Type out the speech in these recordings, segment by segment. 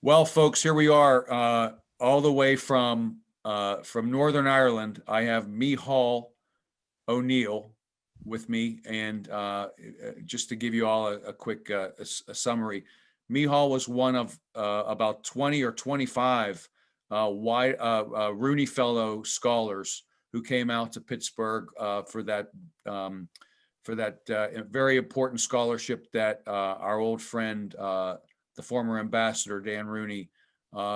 Well, folks, here we are, all the way from Northern Ireland. I have Miceal O'Neill with me, and just to give you all a quick a summary, Miceal was one of about 20 or 25 Rooney Fellow scholars who came out to Pittsburgh for that very important scholarship that our old friend, the former ambassador Dan Rooney,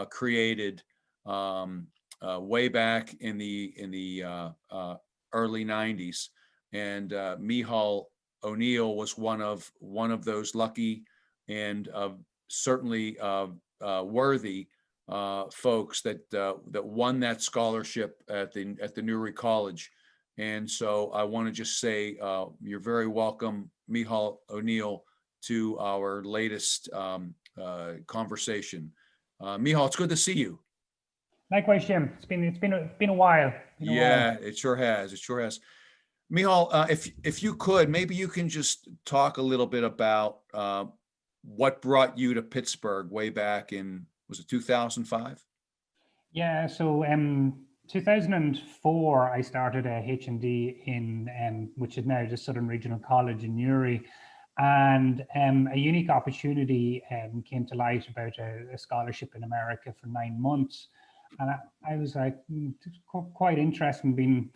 created way back in the early '90s, and Miceal O'Neill was one of those lucky and certainly worthy folks that won that scholarship at the Newry College. And so I want to just say you're very welcome, Miceal O'Neill, to our latest conversation. Miceal, it's good to see you. Likewise, Jim. It's been a while. Yeah, it sure has. It sure has. Miceal, if you could, maybe you can just talk a little bit about what brought you to Pittsburgh way back in, was it 2005? Yeah, so 2004, I started a H&D in, which is now the Southern Regional College in Newry. And a unique opportunity came to light about a scholarship in America for 9 months. And I was like, quite interested in being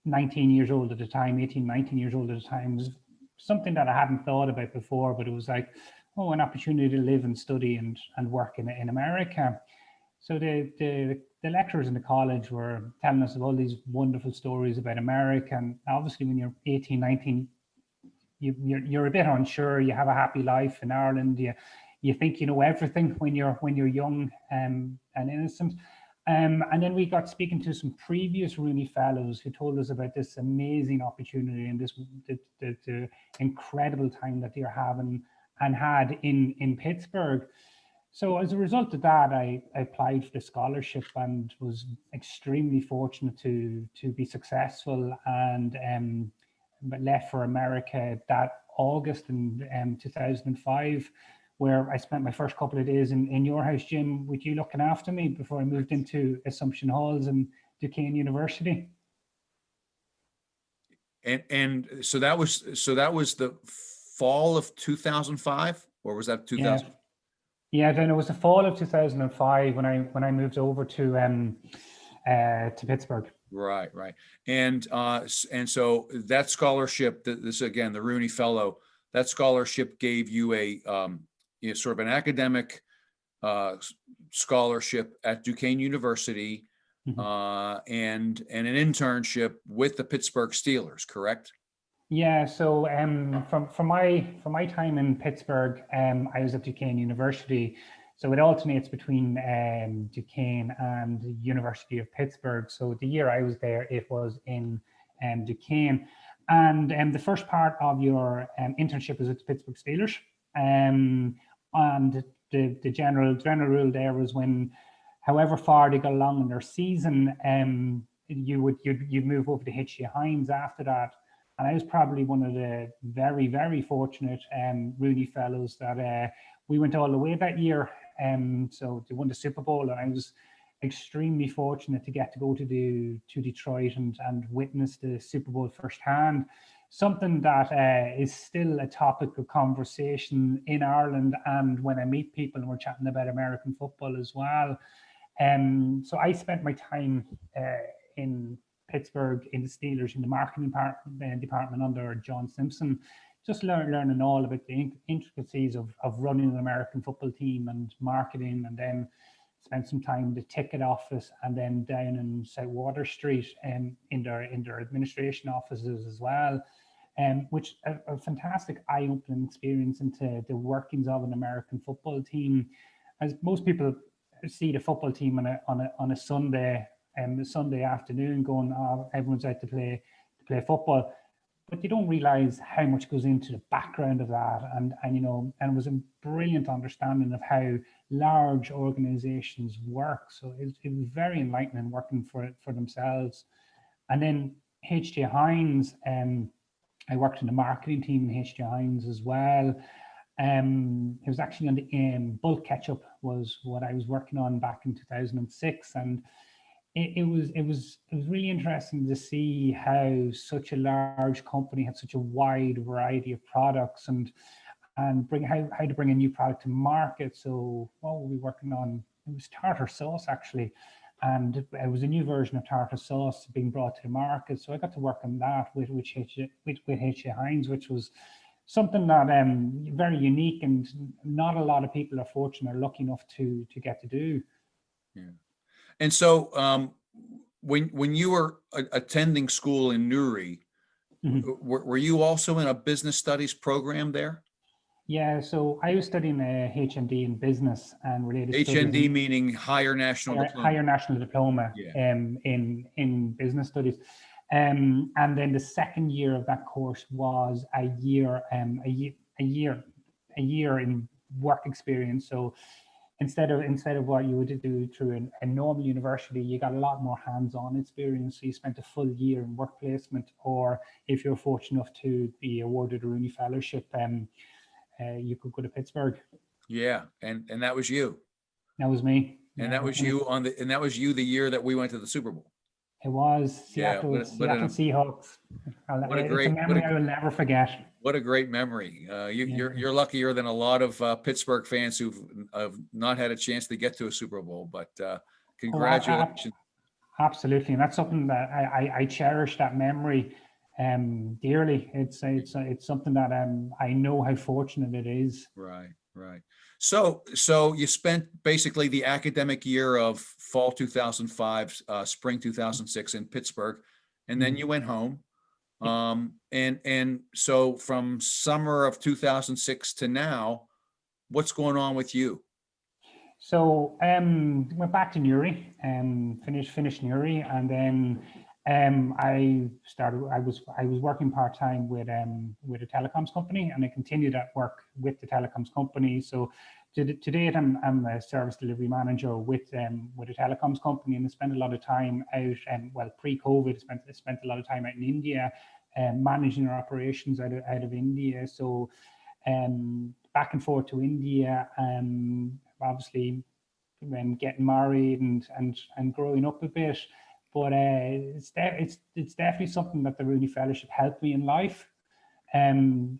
19 years old at the time, 18, 19 years old at the time. It was something that I hadn't thought about before, but it was like, oh, an opportunity to live and study and work in America. So the lecturers in the college were telling us of all these wonderful stories about America. And obviously when you're 18, 19, you're a bit unsure. You have a happy life in Ireland. You think you know everything when you're young and innocent. And then we got speaking to some previous Rooney Fellows who told us about this amazing opportunity and the incredible time that they're having and had in Pittsburgh. So as a result of that, I applied for the scholarship and was extremely fortunate to be successful, and left for America that August in 2005, where I spent my first couple of days in your house, Jim, with you looking after me before I moved into Assumption Halls and Duquesne University. And so that was the fall of 2005, or was that 2000? Yeah, then it was the fall of 2005 when I moved over to Pittsburgh. Right. And so that scholarship, this again, the Rooney Fellow, that scholarship gave you a sort of an academic scholarship at Duquesne University, mm-hmm. And an internship with the Pittsburgh Steelers, correct? Yeah. So from my time in Pittsburgh, I was at Duquesne University. So it alternates between Duquesne and the University of Pittsburgh. So the year I was there, it was in Duquesne. And the first part of your internship was with the Pittsburgh Steelers. And the general rule there was when, however far they got along in their season, you'd move over to H.J. Hines after that. And I was probably one of the very, very fortunate Rooney Fellows that we went all the way that year. So they won the Super Bowl, and I was extremely fortunate to get to go to Detroit and witness the Super Bowl firsthand. Something that is still a topic of conversation in Ireland, and when I meet people and we're chatting about American football as well. So I spent my time in Pittsburgh in the Steelers in the marketing department under John Simpson, just learning all about the intricacies of running an American football team and marketing, and then spent some time in the ticket office and then down in South Water Street in their administration offices as well, which a fantastic eye-opening experience into the workings of an American football team. As most people see the football team on a Sunday afternoon, going, oh, everyone's out to play football, but you don't realize how much goes into the background of that, and it was a brilliant understanding of how large organizations work. So it was very enlightening working for themselves. And then H.J. Hines, I worked in the marketing team in H.J. Hines as well. It was actually on the bulk ketchup was what I was working on back in 2006, and it was really interesting to see how such a large company had such a wide variety of products, and bring how to bring a new product to market. So what were we working on? It was tartar sauce actually, and it was a new version of tartar sauce being brought to the market. So I got to work on that with H.A. Heinz, which was something that very unique, and not a lot of people are fortunate or lucky enough to get to do. Yeah. And so when you were attending school in Newry, were you also in a business studies program there? Yeah, so I was studying a HND in business and related studies, HND meaning higher national diploma. higher national diploma Yeah. in business studies. And then the second year of that course was a year in work experience. So instead of what you would do through a normal university, you got a lot more hands-on experience. So you spent a full year in work placement, or if you're fortunate enough to be awarded a Rooney Fellowship, you could go to Pittsburgh. Yeah, and that was you. That was me. And Yeah, that was you and that was you the year that we went to the Super Bowl. it was Yeah, Seattle Seahawks. what a It's a great memory I will never forget. what a great memory. You're luckier than a lot of Pittsburgh fans who've not had a chance to get to a Super Bowl, but Oh, congratulations. absolutely, and that's something that I cherish that memory dearly. It's something that I know how fortunate it is. Right, right. So you spent basically the academic year of fall 2005, spring 2006 in Pittsburgh, and then you went home. And so from summer of 2006 to now, what's going on with you? So went back to Newry, finished Newry, and then I started. I was working part time with a telecoms company, and I continued that work with the telecoms company. So to date, I'm a service delivery manager with a telecoms company, and I spent a lot of time out. Well, pre-COVID, I spent a lot of time out in India, managing our operations out of India. So back and forth to India. Obviously, when getting married and growing up a bit, but it's definitely something that the Rooney Fellowship helped me in life.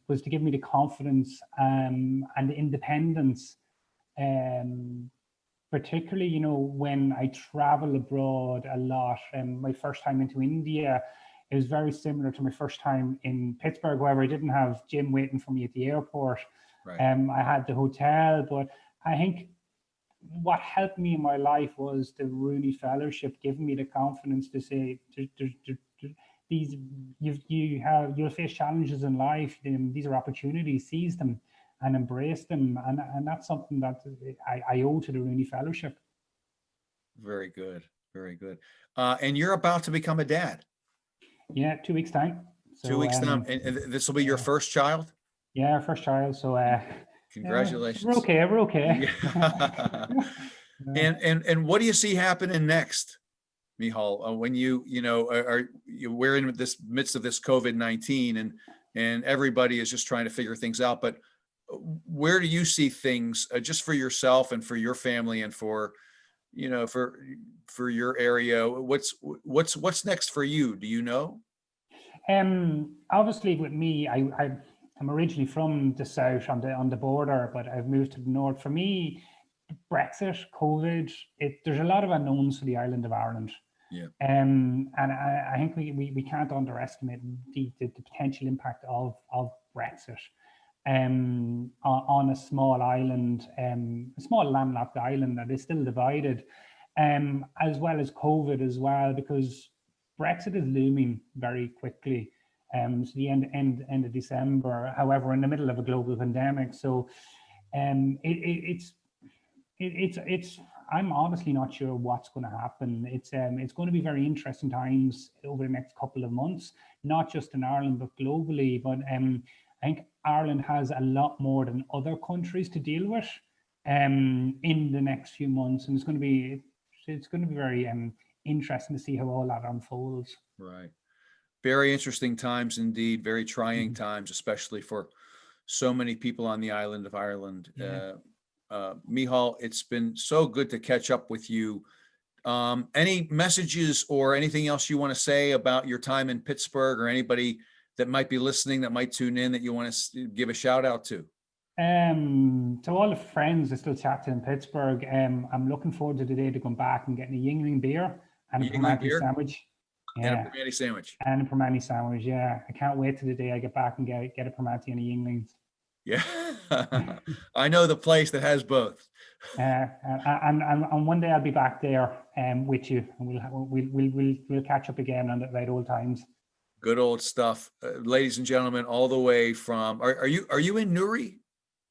Was to give me the confidence and the independence, particularly when I travel abroad a lot. My first time into India, it was very similar to my first time in Pittsburgh, where I didn't have Jim waiting for me at the airport. Right. I had the hotel, but I think what helped me in my life was the Rooney Fellowship, giving me the confidence to say, these you'll face challenges in life. These are opportunities. Seize them and embrace them, and that's something that I owe to the Rooney Fellowship. Very good, very good. And you're about to become a dad. Yeah, 2 weeks time. So, 2 weeks time, and this will be your first child. Yeah, our first child. So Congratulations. we're okay. We're okay. Yeah. And what do you see happening next, Miceal? When we're in this midst of this COVID-19, and everybody is just trying to figure things out. But where do you see things just for yourself and for your family and for your area? What's next for you? Do you know? Obviously, with me, I'm originally from the south on the border, but I've moved to the north. For me, Brexit, COVID, there's a lot of unknowns for the island of Ireland. Yeah. And I think we can't underestimate the potential impact of Brexit on a small island, a small landlocked island that is still divided, as well as COVID as well, because Brexit is looming very quickly. So the end of December. However, in the middle of a global pandemic, so it's I'm honestly not sure what's going to happen. It's going to be very interesting times over the next couple of months, not just in Ireland but globally. But I think Ireland has a lot more than other countries to deal with in the next few months, and it's going to be very interesting to see how all that unfolds. Right. Very interesting times indeed. Very trying times, especially for so many people on the island of Ireland. Yeah. Miceal, it's been so good to catch up with you. Any messages or anything else you want to say about your time in Pittsburgh, or anybody that might be listening that might tune in that you want to give a shout out to? To all the friends I still chat to in Pittsburgh, I'm looking forward to the day to come back and getting a Yingling beer and a Yingling Primanti beer sandwich. and a Yeah, Primanti sandwich. and a Primanti sandwich. Yeah, I can't wait to the day I get back and get a Primanti and a Yingling. Yeah, I know the place that has both. And one day I'll be back there with you, and we'll catch up again on the right old times. Good old stuff, ladies and gentlemen. All the way from are you in Newry?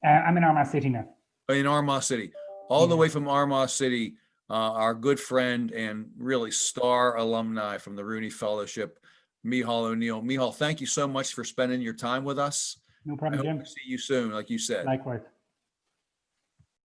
I'm in Armagh City now. In Armagh City, all the Yeah. way from Armagh City. Our good friend and really star alumni from the Rooney Fellowship, Miceal O'Neill. Miceal, thank you so much for spending your time with us. No I problem, hope Jim. to see you soon, like you said. Likewise.